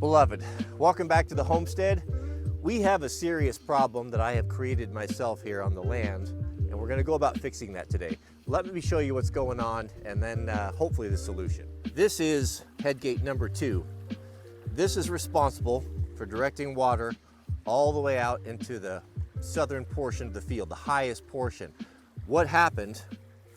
Beloved, welcome back to the homestead. We have a serious problem that I have created myself here on the land, and we're going to go about fixing that today. Let me show you what's going on and then hopefully the solution. This is head gate number 2. This is responsible for directing water all the way out into the southern portion of the field, the highest portion. What happened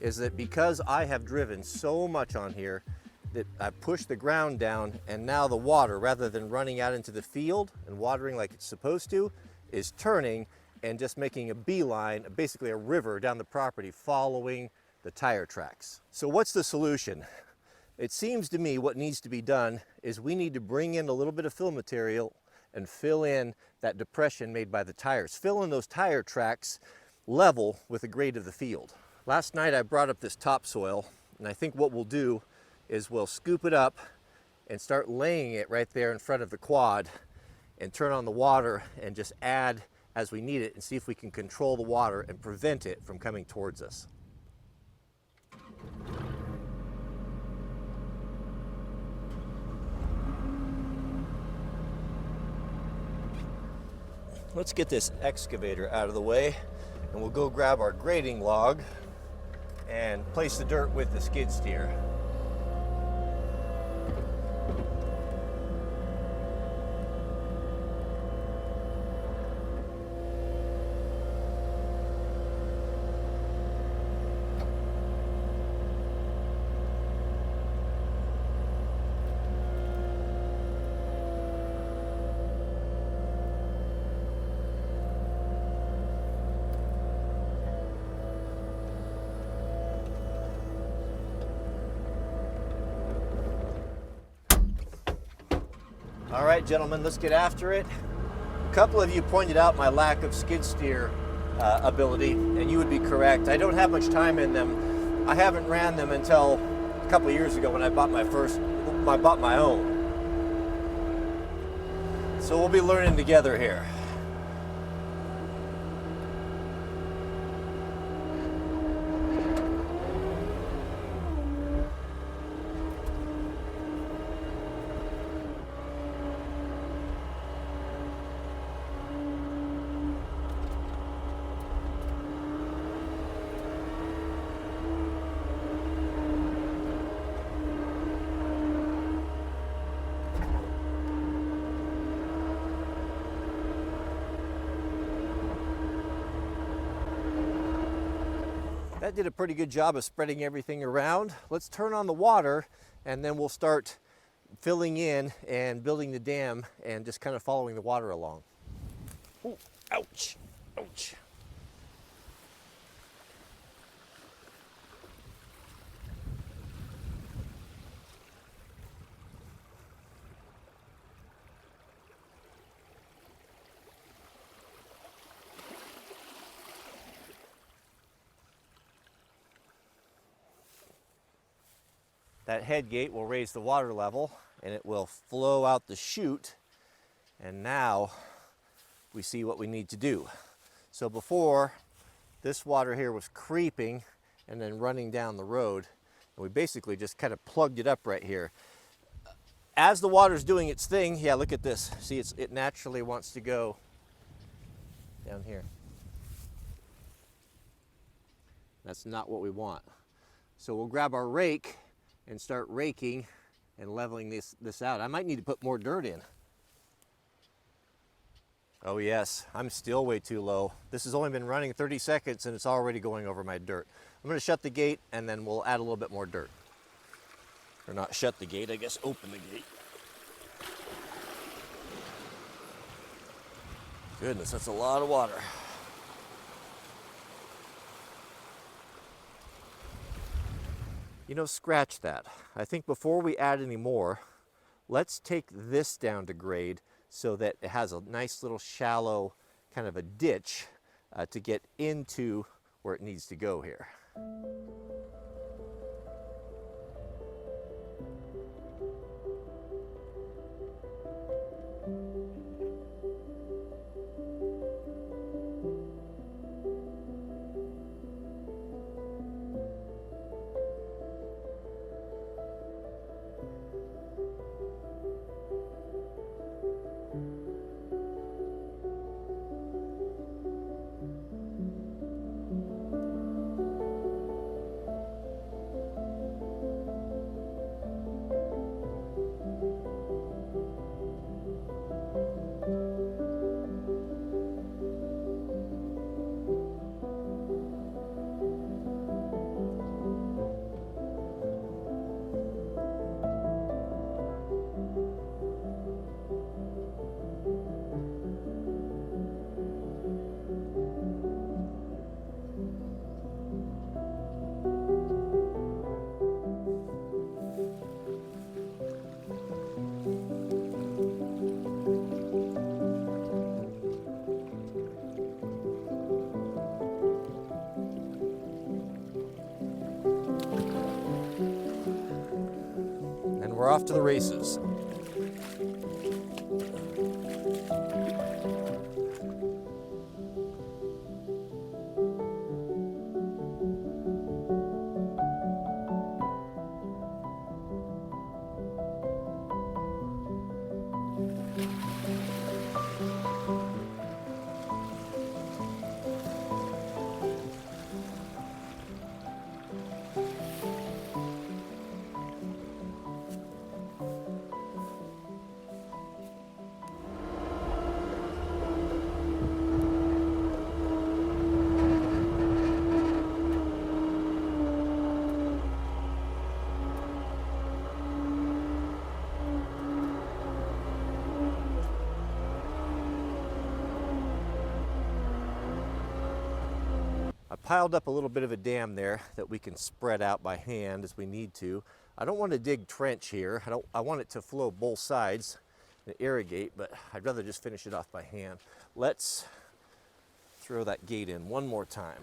is that because I have driven so much on here, that I pushed the ground down, and now the water, rather than running out into the field and watering like it's supposed to, is turning and just making a beeline, basically a river down the property following the tire tracks. So what's the solution? It seems to me what needs to be done is we need to bring in a little bit of fill material and fill in that depression made by the tires. Fill in those tire tracks level with the grade of the field. Last night I brought up this topsoil, and I think what we'll do is we'll scoop it up and start laying it right there in front of the quad and turn on the water and just add as we need it and see if we can control the water and prevent it from coming towards us. Let's get this excavator out of the way, and we'll go grab our grading log and place the dirt with the skid steer. All right, gentlemen, let's get after it. A couple of you pointed out my lack of skid steer ability, and you would be correct. I don't have much time in them. I haven't ran them until a couple of years ago when I bought my own. So we'll be learning together here. That did a pretty good job of spreading everything around. Let's turn on the water, and then we'll start filling in and building the dam and just kind of following the water along. Ooh, ouch, ouch. That head gate will raise the water level and it will flow out the chute, and now we see what we need to do. So before, this water here was creeping and then running down the road, and we basically just kind of plugged it up right here. As the water's doing its thing, yeah, look at this. See, it naturally wants to go down here. That's not what we want. So we'll grab our rake and start raking and leveling this out. I might need to put more dirt in. Oh yes, I'm still way too low. This has only been running 30 seconds and it's already going over my dirt. I'm gonna shut the gate and then we'll add a little bit more dirt. Or not shut the gate, I guess open the gate. Goodness, that's a lot of water. You know, scratch that. I think before we add any more, let's take this down to grade so that it has a nice little shallow kind of a ditch to get into where it needs to go here. off to the races. I piled up a little bit of a dam there that we can spread out by hand as we need to. I don't want to dig trench here. I want it to flow both sides and irrigate, but I'd rather just finish it off by hand. Let's throw that gate in one more time.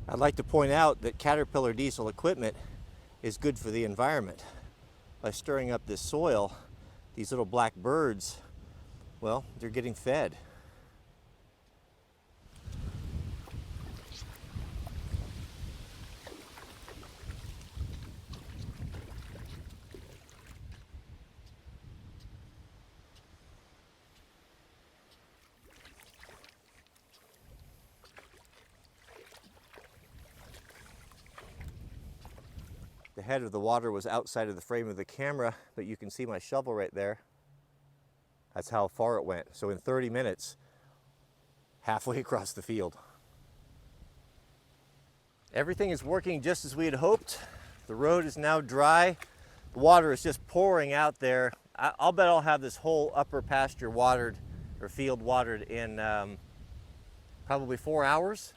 I'd like to point out that Caterpillar diesel equipment is good for the environment. By stirring up this soil, these little black birds, well, they're getting fed. The head of the water was outside of the frame of the camera, but you can see my shovel right there. That's how far it went. So in 30 minutes, halfway across the field. Everything is working just as we had hoped. The road is now dry. The water is just pouring out there. I'll bet I'll have this whole upper pasture watered, or field watered in probably 4 hours.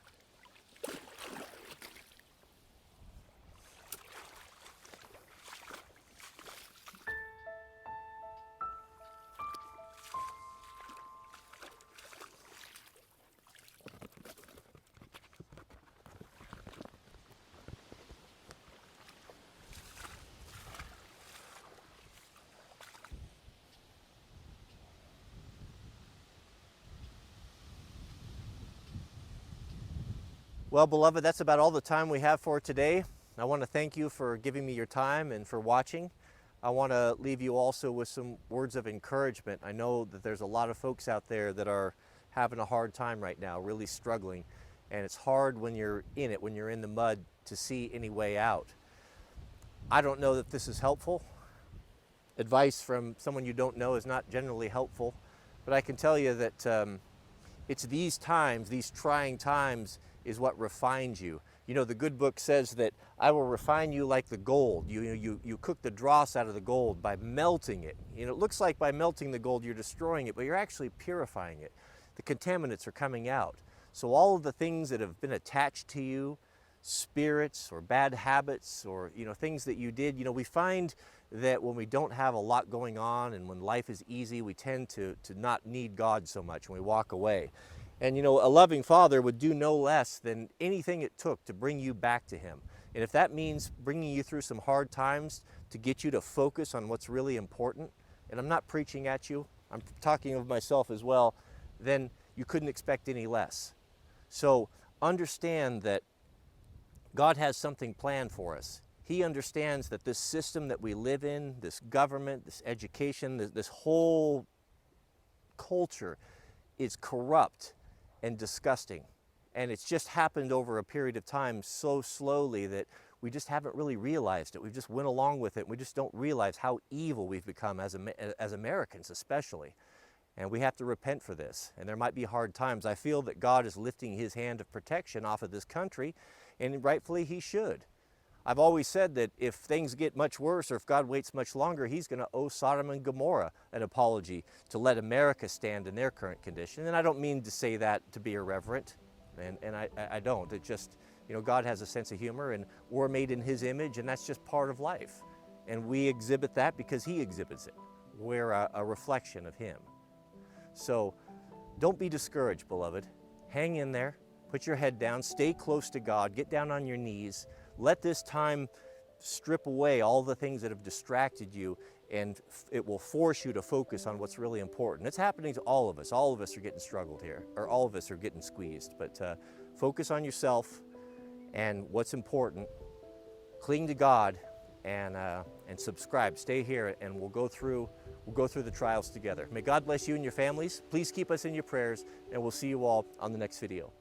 Well, beloved, that's about all the time we have for today. I want to thank you for giving me your time and for watching. I want to leave you also with some words of encouragement. I know that there's a lot of folks out there that are having a hard time right now, really struggling. And it's hard when you're in it, when you're in the mud, to see any way out. I don't know that this is helpful. Advice from someone you don't know is not generally helpful. But I can tell you that it's these times, these trying times, is what refines you. You know, the good book says that I will refine you like the gold. You cook the dross out of the gold by melting it. You know, it looks like by melting the gold you're destroying it, but you're actually purifying it. The contaminants are coming out. So all of the things that have been attached to you, spirits or bad habits or, you know, things that you did, you know, we find that when we don't have a lot going on and when life is easy, we tend to not need God so much and we walk away. And you know, a loving Father would do no less than anything it took to bring you back to Him. And if that means bringing you through some hard times to get you to focus on what's really important, and I'm not preaching at you, I'm talking of myself as well, then you couldn't expect any less. So understand that God has something planned for us. He understands that this system that we live in, this government, this education, this whole culture is corrupt and disgusting. And it's just happened over a period of time so slowly that we just haven't really realized it. We just went along with it. We just don't realize how evil we've become as Americans especially. And we have to repent for this. And there might be hard times. I feel that God is lifting his hand of protection off of this country, and rightfully he should. I've always said that if things get much worse or if God waits much longer, he's going to owe Sodom and Gomorrah an apology to let America stand in their current condition. And I don't mean to say that to be irreverent, and I don't. It just, God has a sense of humor, and we're made in his image, and that's just part of life. And we exhibit that because he exhibits it. We're a reflection of him. So don't be discouraged, beloved. Hang in there, put your head down, stay close to God, get down on your knees. Let this time strip away all the things that have distracted you, and it will force you to focus on what's really important. It's happening to all of us. All of us are getting struggled here, or all of us are getting squeezed. But focus on yourself and what's important. Cling to God and subscribe. Stay here, and we'll go through the trials together. May God bless you and your families. Please keep us in your prayers, and we'll see you all on the next video.